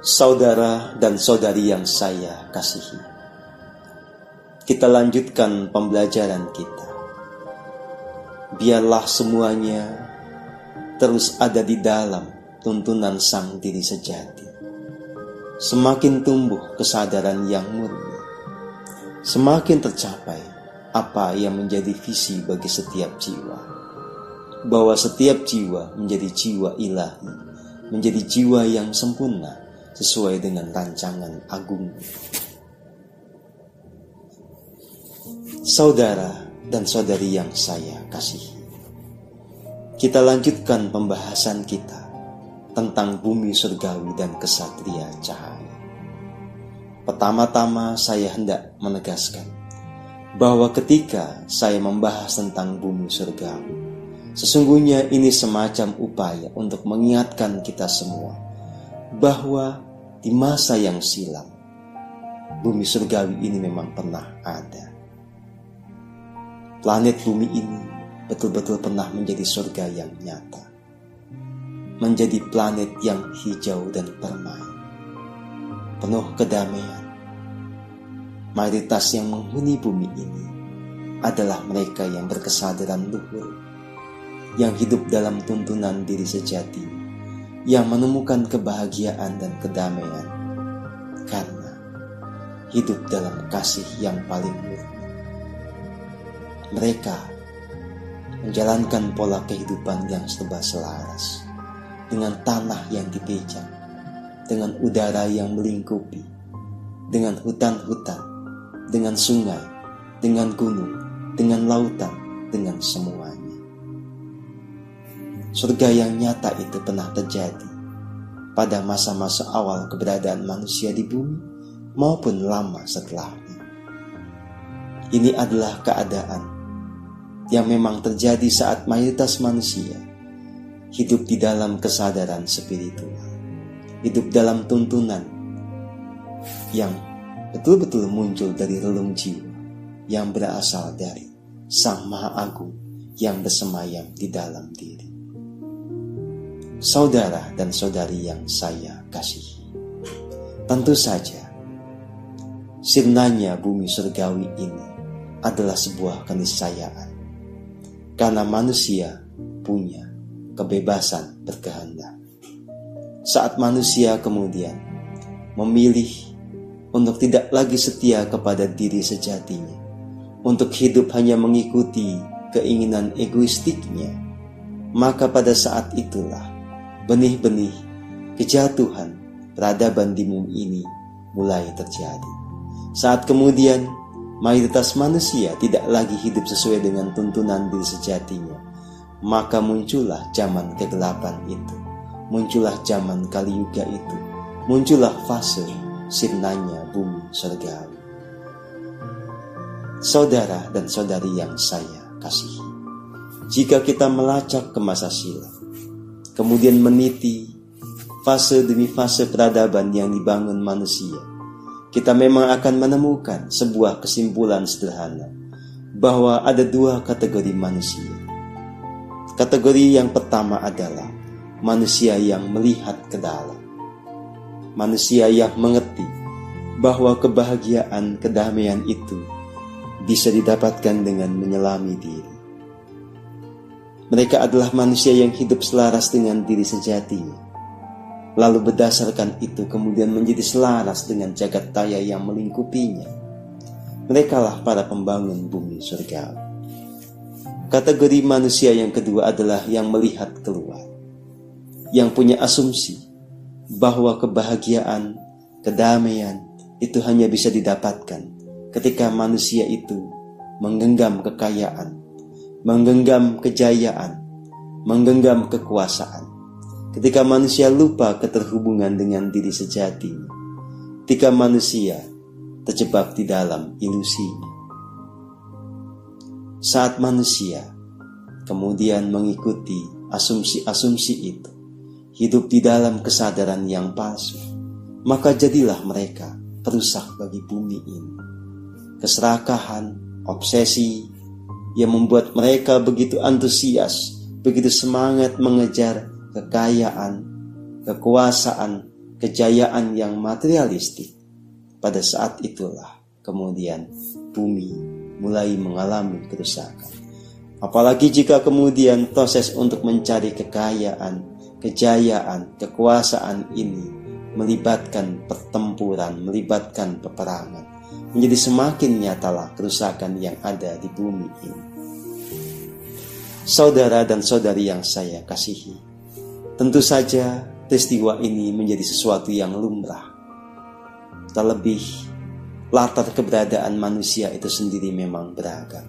Saudara dan saudari yang saya kasihi, kita lanjutkan pembelajaran kita. Biarlah semuanya terus ada di dalam tuntunan sang diri sejati. Semakin tumbuh kesadaran yang murni, semakin tercapai apa yang menjadi visi bagi setiap jiwa. Bahwa setiap jiwa menjadi jiwa ilahi, menjadi jiwa yang sempurna sesuai dengan rancangan agung. Saudara dan saudari yang saya kasihi, kita lanjutkan pembahasan kita tentang bumi surgawi dan kesatria cahaya. Pertama-tama saya hendak menegaskan bahwa ketika saya membahas tentang bumi surgawi, sesungguhnya ini semacam upaya untuk mengingatkan kita semua bahwa di masa yang silam, bumi surgawi ini memang pernah ada. Planet bumi ini betul-betul pernah menjadi surga yang nyata, menjadi planet yang hijau dan permai, penuh kedamaian. Mayoritas yang menghuni bumi ini adalah mereka yang berkesadaran luhur, yang hidup dalam tuntunan diri sejati, yang menemukan kebahagiaan dan kedamaian karena hidup dalam kasih yang paling murni. Mereka menjalankan pola kehidupan yang serba selaras dengan tanah yang dipijak, dengan udara yang melingkupi, dengan hutan-hutan, dengan sungai, dengan gunung, dengan lautan, dengan semuanya. Surga yang nyata itu pernah terjadi pada masa-masa awal keberadaan manusia di bumi maupun lama setelahnya. Ini adalah keadaan yang memang terjadi saat mayoritas manusia hidup di dalam kesadaran spiritual, hidup dalam tuntunan yang betul-betul muncul dari relung jiwa yang berasal dari Sang Maha Agung yang bersemayam di dalam diri. Saudara dan saudari yang saya kasihi, tentu saja sirnanya bumi surgawi ini adalah sebuah keniscayaan, karena manusia punya kebebasan berkehendak. Saat manusia kemudian memilih untuk tidak lagi setia kepada diri sejatinya, untuk hidup hanya mengikuti keinginan egoistiknya, maka pada saat itulah benih-benih kejatuhan peradaban di bumi ini mulai terjadi. Saat kemudian mayoritas manusia tidak lagi hidup sesuai dengan tuntunan diri sejatinya, maka muncullah zaman kegelapan itu, muncullah zaman Kali Yuga itu, muncullah fase sirnanya bumi surgawi. Saudara dan saudari yang saya kasihi, jika kita melacak ke masa silam, kemudian meniti fase demi fase peradaban yang dibangun manusia, kita memang akan menemukan sebuah kesimpulan sederhana bahwa ada dua kategori manusia. Kategori yang pertama adalah manusia yang melihat ke dalam, manusia yang mengerti bahwa kebahagiaan, kedamaian itu bisa didapatkan dengan menyelami diri. Mereka adalah manusia yang hidup selaras dengan diri sejatinya, lalu berdasarkan itu kemudian menjadi selaras dengan jagat raya yang melingkupinya. Merekalah para pembangun bumi surgawi. Kategori manusia yang kedua adalah yang melihat keluar, yang punya asumsi bahwa kebahagiaan, kedamaian itu hanya bisa didapatkan ketika manusia itu menggenggam kekayaan, menggenggam kejayaan, menggenggam kekuasaan. Ketika manusia lupa keterhubungan dengan diri sejatinya, ketika manusia terjebak di dalam ilusinya. Saat manusia kemudian mengikuti asumsi-asumsi itu, hidup di dalam kesadaran yang palsu, maka jadilah mereka perusak bagi bumi ini. Keserakahan, obsesi yang membuat mereka begitu antusias, begitu semangat mengejar kekayaan, kekuasaan, kejayaan yang materialistik, pada saat itulah kemudian bumi mulai mengalami kerusakan. Apalagi jika kemudian proses untuk mencari kekayaan, kejayaan, kekuasaan ini melibatkan pertempuran, melibatkan peperangan, menjadi semakin nyatalah kerusakan yang ada di bumi ini. Saudara dan saudari yang saya kasihi, tentu saja peristiwa ini menjadi sesuatu yang lumrah. Terlebih, latar keberadaan manusia itu sendiri memang beragam.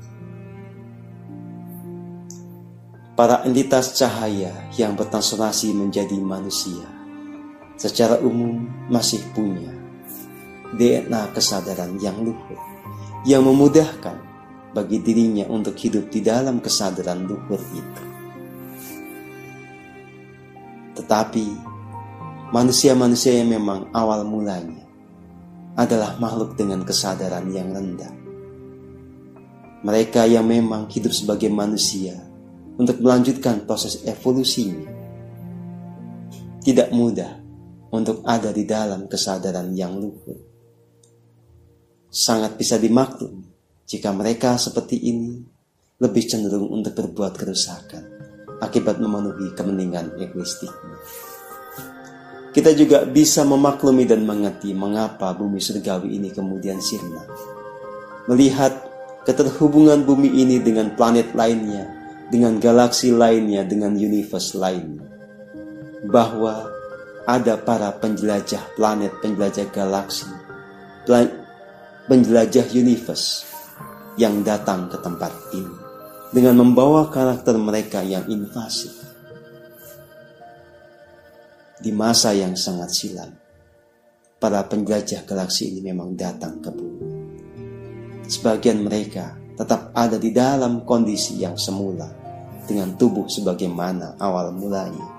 Para entitas cahaya yang bertransformasi menjadi manusia secara umum masih punya DNA kesadaran yang luhur, yang memudahkan bagi dirinya untuk hidup di dalam kesadaran luhur itu. Tetapi manusia-manusia yang memang awal mulanya adalah makhluk dengan kesadaran yang rendah. Mereka yang memang hidup sebagai manusia untuk melanjutkan proses evolusinya tidak mudah untuk ada di dalam kesadaran yang luhur. Sangat bisa dimaklumi jika mereka seperti ini lebih cenderung untuk berbuat kerusakan akibat memenuhi kepentingan egoistiknya. Kita juga bisa memaklumi dan mengerti mengapa bumi surgawi ini kemudian sirna. Melihat keterhubungan bumi ini dengan planet lainnya, dengan galaksi lainnya, dengan universe lainnya. Bahwa ada para penjelajah planet, penjelajah galaksi, penjelajah universe yang datang ke tempat ini dengan membawa karakter mereka yang invasif. Di masa yang sangat silam, para penjelajah galaksi ini memang datang ke bumi. Sebagian mereka tetap ada di dalam kondisi yang semula dengan tubuh sebagaimana awal mulanya.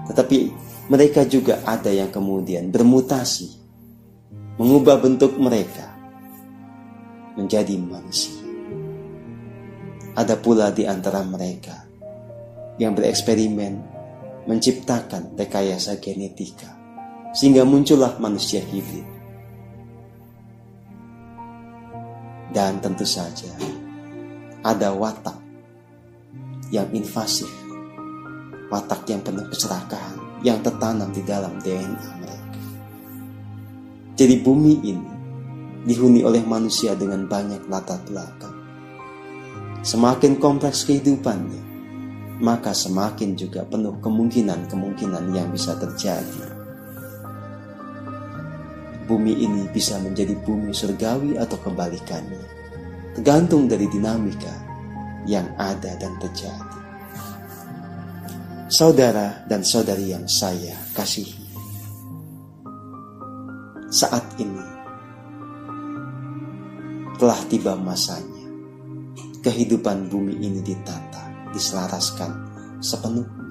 Tetapi mereka juga ada yang kemudian bermutasi, mengubah bentuk mereka menjadi manusia. Ada pula di antara mereka yang bereksperimen menciptakan rekayasa genetika sehingga muncullah manusia hibrid. Dan tentu saja ada watak yang invasif, watak yang penuh keserakahan yang tertanam di dalam DNA mereka. Jadi bumi ini dihuni oleh manusia dengan banyak latar belakang. Semakin kompleks kehidupannya, maka semakin juga penuh kemungkinan-kemungkinan yang bisa terjadi. Bumi ini bisa menjadi bumi surgawi atau kebalikannya, tergantung dari dinamika yang ada dan terjadi. Saudara dan saudari yang saya kasihi, saat ini telah tiba masanya kehidupan bumi ini ditata, diselaraskan sepenuhnya.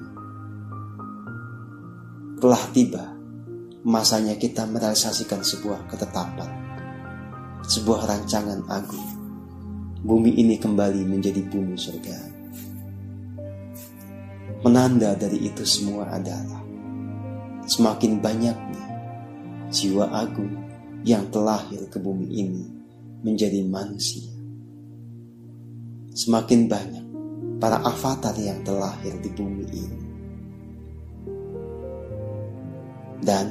Telah tiba masanya kita merealisasikan sebuah ketetapan, sebuah rancangan agung. Bumi ini kembali menjadi bumi surga. Penanda dari itu semua adalah semakin banyaknya jiwa agung yang terlahir ke bumi ini menjadi manusia. Semakin banyak para avatar yang terlahir di bumi ini. Dan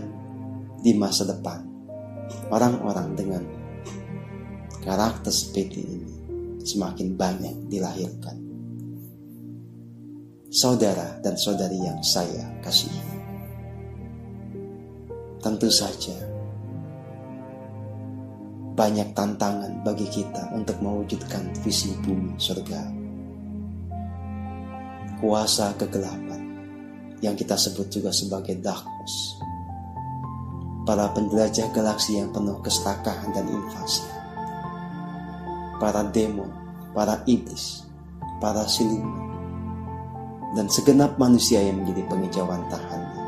di masa depan, orang-orang dengan karakter seperti ini semakin banyak dilahirkan. Saudara dan saudari yang saya kasihi, tentu saja banyak tantangan bagi kita untuk mewujudkan visi bumi surga. Kuasa kegelapan yang kita sebut juga sebagai darkness, para penjelajah galaksi yang penuh keserakahan dan invasi, para demon, para iblis, para siluman, dan segenap manusia yang menjadi pengejauhan tahannya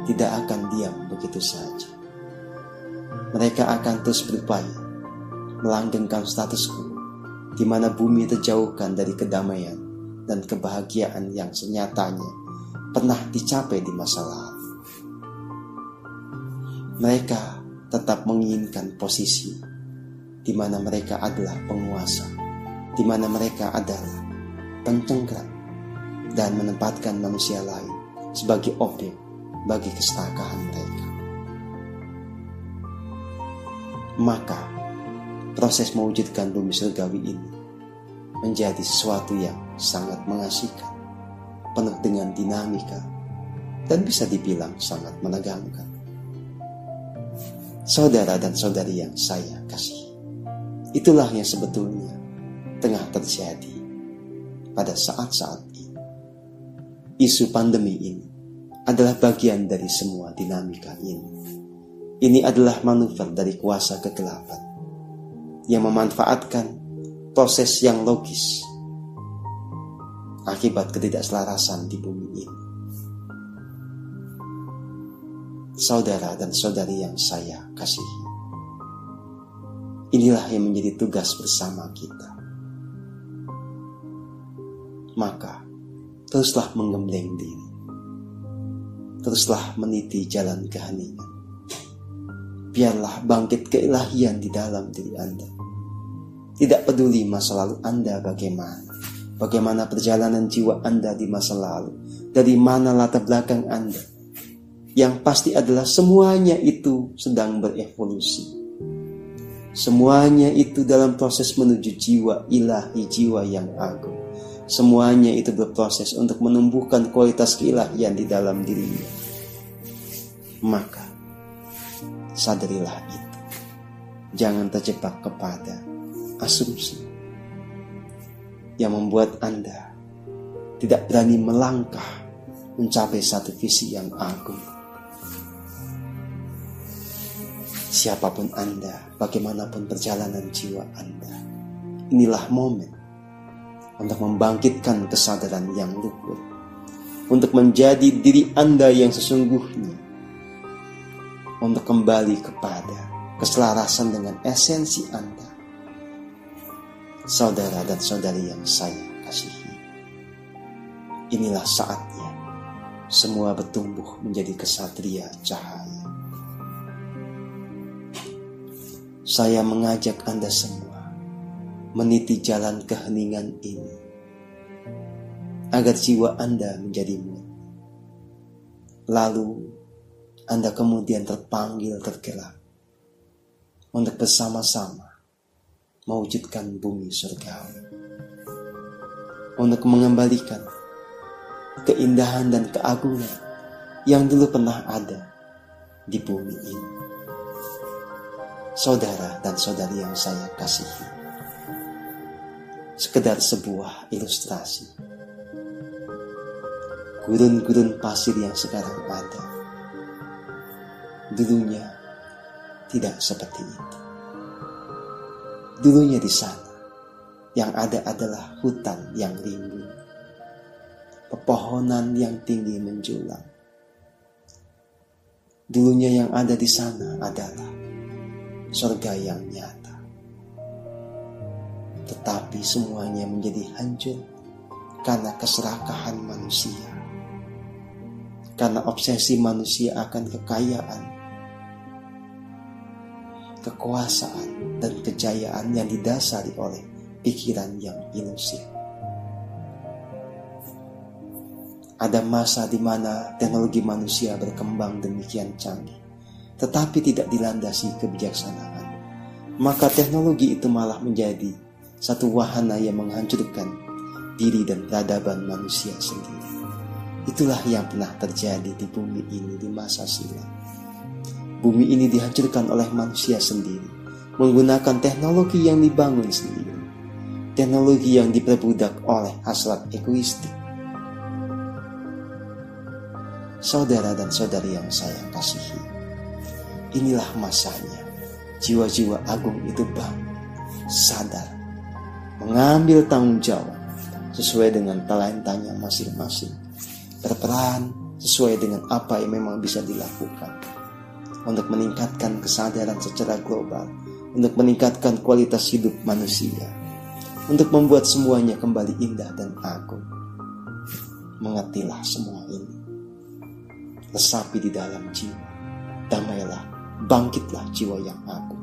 tidak akan diam begitu saja. Mereka akan terus berupaya melanggengkan status quo di mana bumi terjauhkan dari kedamaian dan kebahagiaan yang senyatanya pernah dicapai di masa lalu. Mereka tetap menginginkan posisi di mana mereka adalah penguasa, di mana mereka adalah pencengkram dan menempatkan manusia lain sebagai objek bagi keserakahan mereka. Maka proses mewujudkan bumi surgawi ini menjadi sesuatu yang sangat mengasihkan, penuh dengan dinamika, dan bisa dibilang sangat menegangkan. Saudara dan saudari yang saya kasihi, itulah yang sebetulnya tengah terjadi pada saat-saat ini. Isu pandemi ini adalah bagian dari semua dinamika ini. Ini adalah manuver dari kuasa kegelapan yang memanfaatkan proses yang logis akibat ketidakselarasan di bumi ini. Saudara dan saudari yang saya kasihi, inilah yang menjadi tugas bersama kita. Maka teruslah menggembleng diri, teruslah meniti jalan keheningan. Biarlah bangkit keilahian di dalam diri Anda. Tidak peduli masa lalu Anda bagaimana perjalanan jiwa Anda di masa lalu, dari mana latar belakang Anda. Yang pasti adalah semuanya itu sedang berevolusi. Semuanya itu dalam proses menuju jiwa ilahi, jiwa yang agung. Semuanya itu berproses untuk menumbuhkan kualitas keilahian di dalam dirinya. Maka sadarilah itu. Jangan terjebak kepada asumsi yang membuat Anda tidak berani melangkah mencapai satu visi yang agung. Siapapun Anda, bagaimanapun perjalanan jiwa Anda, inilah momen untuk membangkitkan kesadaran yang luhur, untuk menjadi diri Anda yang sesungguhnya, untuk kembali kepada keselarasan dengan esensi Anda. Saudara dan saudari yang saya kasihi, inilah saatnya semua bertumbuh menjadi kesatria cahaya. Saya mengajak Anda semua meniti jalan keheningan ini, agar jiwa Anda menjadi murni. Lalu Anda kemudian terpanggil tergerak untuk bersama-sama mewujudkan bumi surgawi, untuk mengembalikan keindahan dan keagungan yang dulu pernah ada di bumi ini. Saudara dan saudari yang saya kasihi, sekedar sebuah ilustrasi. Gurun-gurun pasir yang sekarang ada, dulunya tidak seperti itu. Dulunya di sana yang ada adalah hutan yang rimbun, pepohonan yang tinggi menjulang. Dulunya yang ada di sana adalah surga yang nyata. Tetapi semuanya menjadi hancur karena keserakahan manusia, karena obsesi manusia akan kekayaan, kekuasaan, dan kejayaan yang didasari oleh pikiran yang ilusif. Ada masa di mana teknologi manusia berkembang demikian canggih, tetapi tidak dilandasi kebijaksanaan. Maka teknologi itu malah menjadi satu wahana yang menghancurkan diri dan peradaban manusia sendiri. Itulah yang pernah terjadi di bumi ini di masa silam. Bumi ini dihancurkan oleh manusia sendiri, menggunakan teknologi yang dibangun sendiri, teknologi yang diperbudak oleh hasrat egoistik. Saudara dan saudari yang saya kasihi, inilah masanya jiwa-jiwa agung itu bangun, sadar, mengambil tanggung jawab sesuai dengan talentanya masing-masing, berperan sesuai dengan apa yang memang bisa dilakukan untuk meningkatkan kesadaran secara global, untuk meningkatkan kualitas hidup manusia, untuk membuat semuanya kembali indah dan agung. Mengertilah semua ini, resapi di dalam jiwa, damailah bangkitlah jiwa yang agung.